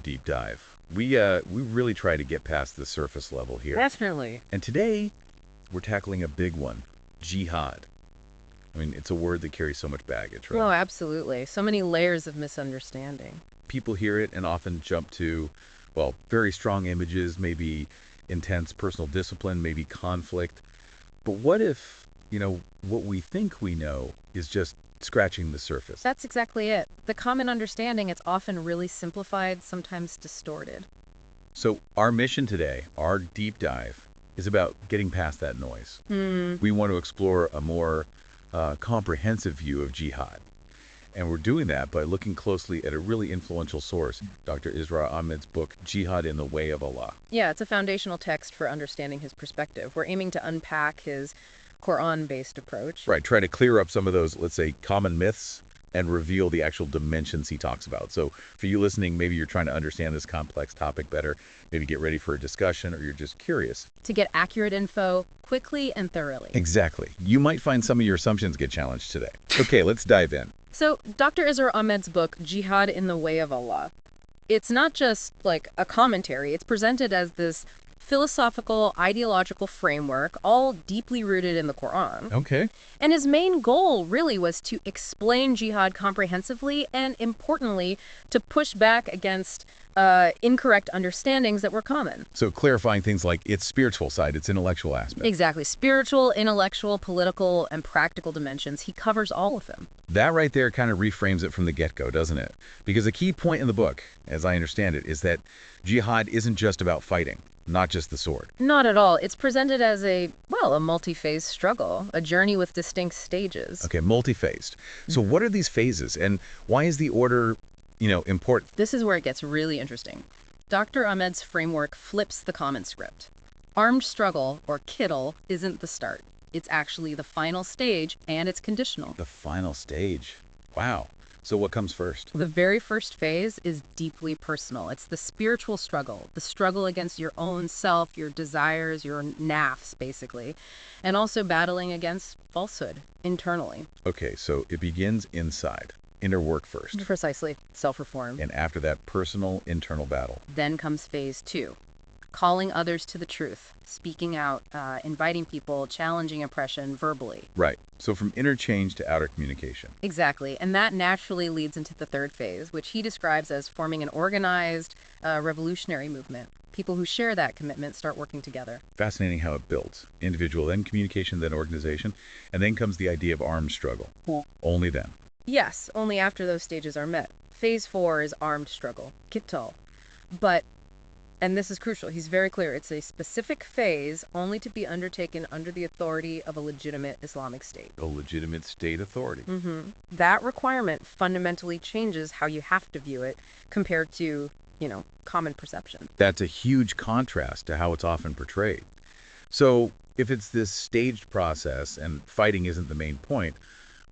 deep dive. We really try to get past the surface level here. Definitely. And today, we're tackling a big one, jihad. I mean, it's a word that carries so much baggage, right? Oh, absolutely. So many layers of misunderstanding. People hear it and often jump to, well, very strong images, maybe intense personal discipline, maybe conflict. But what if, what we think we know is just scratching the surface? That's exactly it. The common understanding, it's often really simplified, sometimes distorted. So our mission today, our deep dive, is about getting past that noise. We want to explore a more comprehensive view of jihad. And we're doing that by looking closely at a really influential source, Dr. Israr Ahmed's book, Jihad in the Way of Allah. Yeah, it's a foundational text for understanding his perspective. We're aiming to unpack his Quran-based approach. Right, try to clear up some of those, let's say, common myths and reveal the actual dimensions he talks about. So for you listening, maybe you're trying to understand this complex topic better, maybe get ready for a discussion, or you're just curious. To get accurate info quickly and thoroughly. Exactly. You might find some of your assumptions get challenged today. Okay, let's dive in. So Dr. Israr Ahmed's book, Jihad in the Way of Allah, it's not just like a commentary. It's presented as this philosophical, ideological framework, all deeply rooted in the Quran. Okay. And his main goal really was to explain jihad comprehensively and, importantly, to push back against incorrect understandings that were common. So clarifying things like its spiritual side, its intellectual aspect. Exactly. Spiritual, intellectual, political, and practical dimensions. He covers all of them. That right there kind of reframes it from the get-go, doesn't it? Because a key point in the book, as I understand it, is that jihad isn't just about fighting, not just the sword. Not at all. It's presented as a multi-phase struggle, a journey with distinct stages. Okay, multi-phased. So what are these phases, and why is the order, important? This is where it gets really interesting. Dr. Ahmed's framework flips the common script. Armed struggle, or kittle, isn't the start. It's actually the final stage, and it's conditional. The final stage. Wow. So what comes first? The very first phase is deeply personal. It's the spiritual struggle, the struggle against your own self, your desires, your nafs, basically, and also battling against falsehood internally. Okay, so it begins inside. Inner work first. Precisely. Self-reform. And after that personal internal battle. Then comes phase 2. Calling others to the truth, speaking out, inviting people, challenging oppression verbally. Right. So from interchange to outer communication. Exactly. And that naturally leads into the third phase, which he describes as forming an organized, revolutionary movement. People who share that commitment start working together. Fascinating how it builds. Individual, then communication, then organization. And then comes the idea of armed struggle. Yeah. Only then. Yes, only after those stages are met. Phase 4 is armed struggle, qittal. But, and this is crucial, he's very clear, it's a specific phase only to be undertaken under the authority of a legitimate Islamic state. A legitimate state authority. That requirement fundamentally changes how you have to view it compared to, common perception. That's a huge contrast to how it's often portrayed. So if it's this staged process and fighting isn't the main point,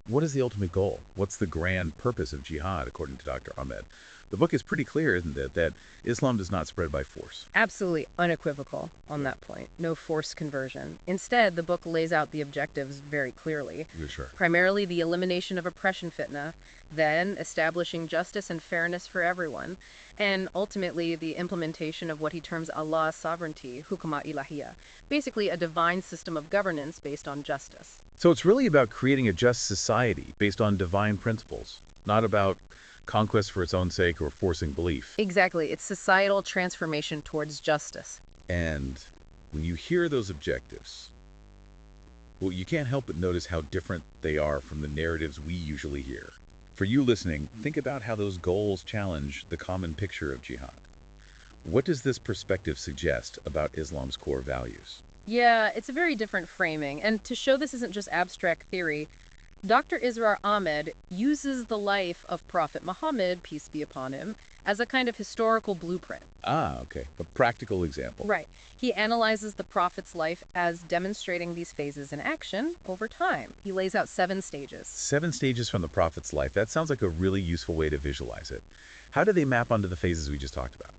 what is the ultimate goal? What's the grand purpose of jihad, according to Dr. Ahmed? The book is pretty clear, isn't it, that Islam does not spread by force. Absolutely unequivocal on that point. No forced conversion. Instead, the book lays out the objectives very clearly. Yeah, sure. Primarily the elimination of oppression fitna, then establishing justice and fairness for everyone, and ultimately the implementation of what he terms Allah's sovereignty, hukma ilahiyya, basically a divine system of governance based on justice. So it's really about creating a just society based on divine principles, not about conquest for its own sake or forcing belief. Exactly. It's societal transformation towards justice. And when you hear those objectives, well, you can't help but notice how different they are from the narratives we usually hear. For you listening, think about how those goals challenge the common picture of jihad. What does this perspective suggest about Islam's core values? Yeah, it's a very different framing. And to show this isn't just abstract theory, Dr. Israr Ahmed uses the life of Prophet Muhammad, peace be upon him, as a kind of historical blueprint. Ah, okay. A practical example. Right. He analyzes the Prophet's life as demonstrating these phases in action over time. He lays out 7 stages. 7 stages from the Prophet's life. That sounds like a really useful way to visualize it. How do they map onto the phases we just talked about?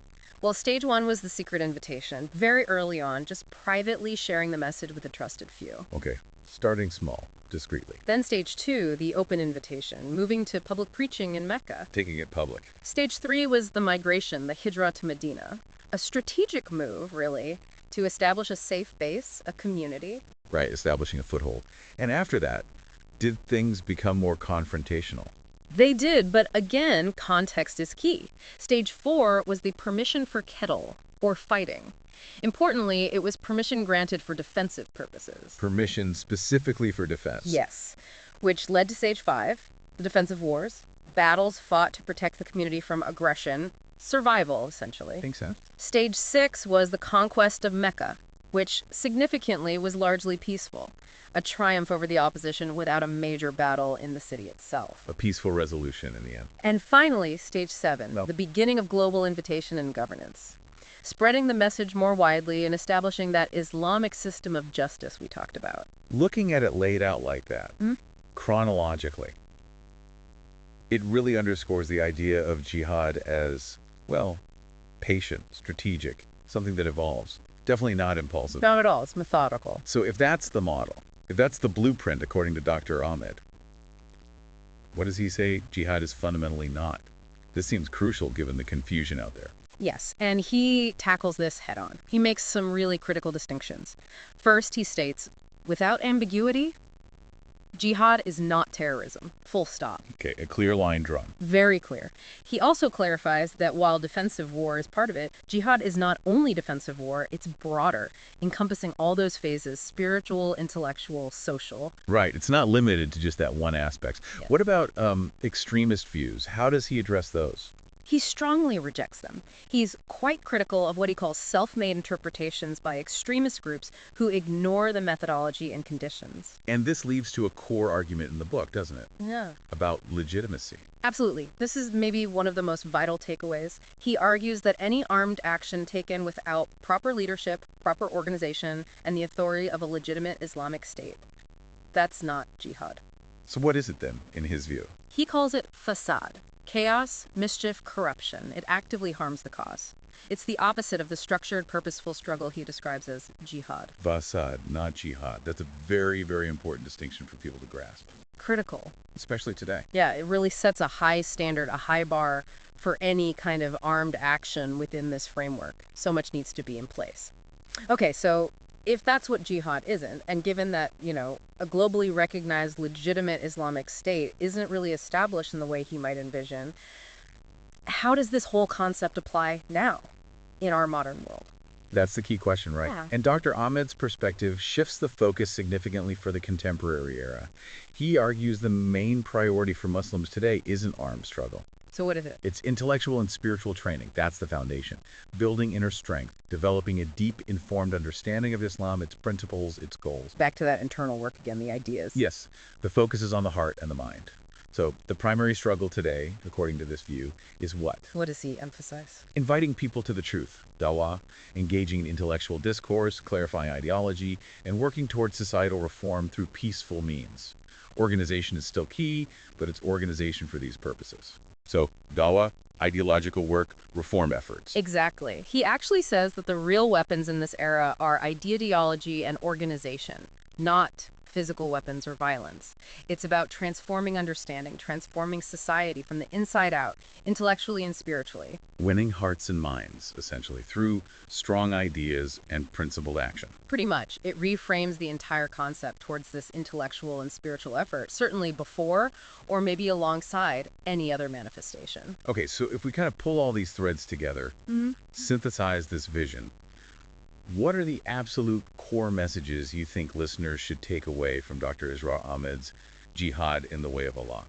Well, stage one was the secret invitation, very early on, just privately sharing the message with a trusted few. Okay, starting small, discreetly. Then stage two, the open invitation, moving to public preaching in Mecca. Taking it public. Stage three was the migration, the hijrah to Medina. A strategic move, really, to establish a safe base, a community. Right, establishing a foothold. And after that, did things become more confrontational? They did, but again, context is key. Stage four was the permission for kettle, or fighting. Importantly, it was permission granted for defensive purposes. Permission specifically for defense. Yes, which led to stage five, the defensive wars, battles fought to protect the community from aggression, survival, essentially. Makes sense. Stage six was the conquest of Mecca, which significantly was largely peaceful, a triumph over the opposition without a major battle in the city itself. A peaceful resolution in the end. And finally, stage seven, Well- the beginning of global invitation and governance, spreading the message more widely and establishing that Islamic system of justice we talked about. Looking at it laid out like that, chronologically, it really underscores the idea of jihad as, well, patient, strategic, something that evolves. Definitely not impulsive. Not at all, it's methodical. So if that's the model, if that's the blueprint according to Dr. Ahmed, what does he say jihad is fundamentally not? This seems crucial given the confusion out there. Yes, and he tackles this head on. He makes some really critical distinctions. First, he states, without ambiguity, jihad is not terrorism. Full stop. Okay, a clear line drawn. Very clear. He also clarifies that while defensive war is part of it, jihad is not only defensive war, it's broader, encompassing all those phases, spiritual, intellectual, social. Right, it's not limited to just that one aspect. Yes. What about extremist views? How does he address those? He strongly rejects them. He's quite critical of what he calls self-made interpretations by extremist groups who ignore the methodology and conditions. And this leads to a core argument in the book, doesn't it? Yeah. About legitimacy. Absolutely. This is maybe one of the most vital takeaways. He argues that any armed action taken without proper leadership, proper organization, and the authority of a legitimate Islamic state, that's not jihad. So what is it then, in his view? He calls it fasad. Chaos, mischief, corruption. It actively harms the cause. It's the opposite of the structured, purposeful struggle he describes as jihad. Fasad, not jihad. That's a very, very important distinction for people to grasp, Critical. especially today. Yeah, it really sets a high standard, a high bar for any kind of armed action within this framework. So much needs to be in place. Okay, so if that's what jihad isn't, and given that, a globally recognized legitimate Islamic state isn't really established in the way he might envision, how does this whole concept apply now in our modern world? That's the key question, right? Yeah. And Dr. Ahmed's perspective shifts the focus significantly for the contemporary era. He argues the main priority for Muslims today isn't armed struggle. So what is it? It's intellectual and spiritual training. That's the foundation. Building inner strength, developing a deep, informed understanding of Islam, its principles, its goals. Back to that internal work again, the ideas. Yes, the focus is on the heart and the mind. So the primary struggle today, according to this view, is what? What does he emphasize? Inviting people to the truth, dawah, engaging in intellectual discourse, clarifying ideology, and working towards societal reform through peaceful means. Organization is still key, but it's organization for these purposes. So, dawah, ideological work, reform efforts. Exactly. He actually says that the real weapons in this era are ideology and organization, not physical weapons or violence. It's about transforming understanding, transforming society from the inside out, intellectually and spiritually. Winning hearts and minds, essentially, through strong ideas and principled action. Pretty much. It reframes the entire concept towards this intellectual and spiritual effort, certainly before or maybe alongside any other manifestation. Okay, so if we kind of pull all these threads together, synthesize this vision, what are the absolute core messages you think listeners should take away from Dr. Israr Ahmed's Jihad in the Way of Allah?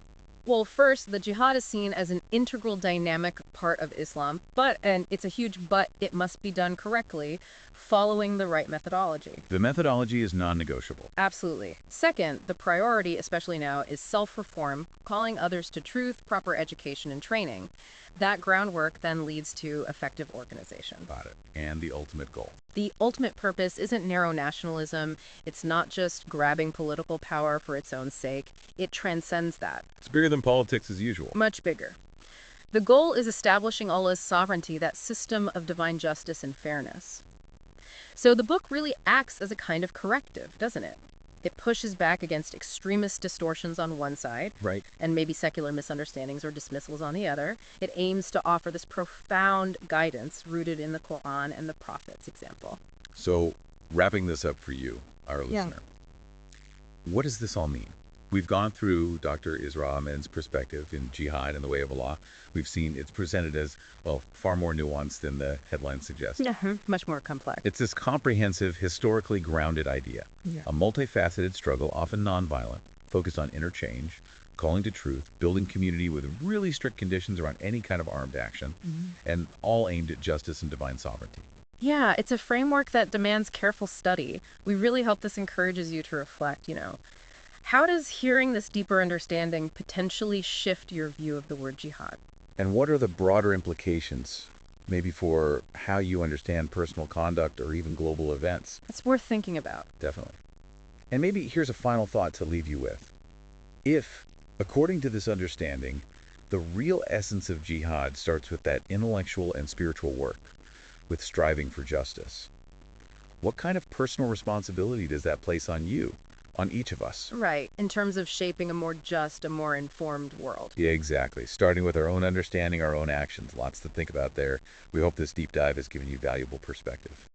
Well, first, the jihad is seen as an integral dynamic part of Islam, and it's a huge but, it must be done correctly, following the right methodology. The methodology is non-negotiable. Absolutely. Second, the priority, especially now, is self-reform, calling others to truth, proper education, and training. That groundwork then leads to effective organization. Got it. And the ultimate goal. The ultimate purpose isn't narrow nationalism. It's not just grabbing political power for its own sake. It transcends that. It's bigger than politics as usual. Much bigger. The goal is establishing Allah's sovereignty, that system of divine justice and fairness. So the book really acts as a kind of corrective, doesn't it? It pushes back against extremist distortions on one side, Right. and maybe secular misunderstandings or dismissals on the other. It aims to offer this profound guidance rooted in the Quran and the prophets example. So, wrapping this up for you, our Yeah. listener, what does this all mean? We've gone through Dr. Israr Ahmed's perspective in Jihad and the Way of Allah. We've seen it's presented as, well, far more nuanced than the headline suggests. Much more complex. It's this comprehensive, historically grounded idea. Yeah. A multifaceted struggle, often nonviolent, focused on interchange, calling to truth, building community with really strict conditions around any kind of armed action, and all aimed at justice and divine sovereignty. Yeah, it's a framework that demands careful study. We really hope this encourages you to reflect, How does hearing this deeper understanding potentially shift your view of the word jihad? And what are the broader implications, maybe for how you understand personal conduct or even global events? It's worth thinking about. Definitely. And maybe here's a final thought to leave you with. If, according to this understanding, the real essence of jihad starts with that intellectual and spiritual work, with striving for justice, what kind of personal responsibility does that place on you, on each of us? Right, in terms of shaping a more just, a more informed world. Yeah, exactly. Starting with our own understanding, our own actions. Lots to think about there. We hope this deep dive has given you valuable perspective.